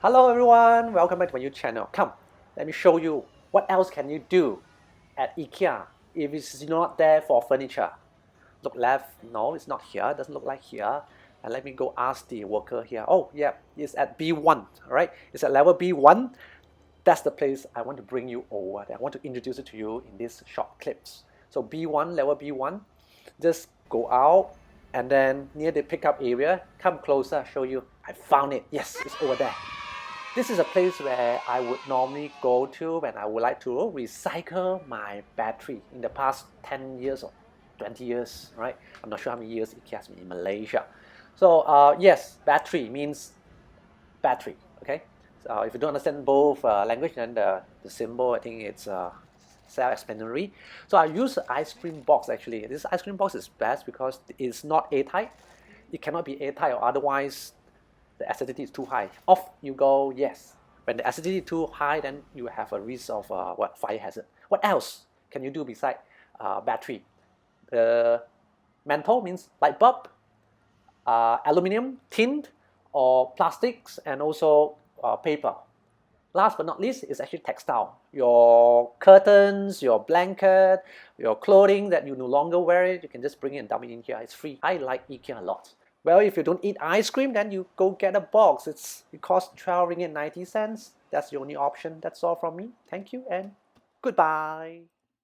Hello everyone, welcome back to my YouTube channel. Come, let me show you what else can you do at Ikea if it's not there for furniture. Look left, no, it's not here, it doesn't look like here. And let me go ask the worker here. Oh yeah, it's at B1, alright? It's at level B1. That's the place I want to bring you over. I want to introduce it to you in these short clips. So B1, level B1, just go out and then near the pickup area, come closer, show you. I found it, yes, it's over there. This is a place where I would normally go to when I would like to recycle my battery in the past 10 years or 20 years, right? I'm not sure how many years Ikea has been in Malaysia. So yes, battery means battery, okay? So if you don't understand both language, then the symbol, I think it's self-explanatory. So I use an ice cream box actually. This ice cream box is best because it's not airtight. It cannot be airtight or otherwise the acidity is too high. Off you go, yes. When the acidity is too high, then you have a risk of fire hazard. What else can you do beside battery? Metal means light bulb, aluminium, tin, or plastics, and also paper. Last but not least is actually textile. Your curtains, your blanket, your clothing that you no longer wear it, you can just bring it and dump it in here. It's free. I like Ikea a lot. Well, if you don't eat ice cream, then you go get a box. It costs 12 ringgit 90 cents. That's the only option. That's all from me. Thank you and goodbye.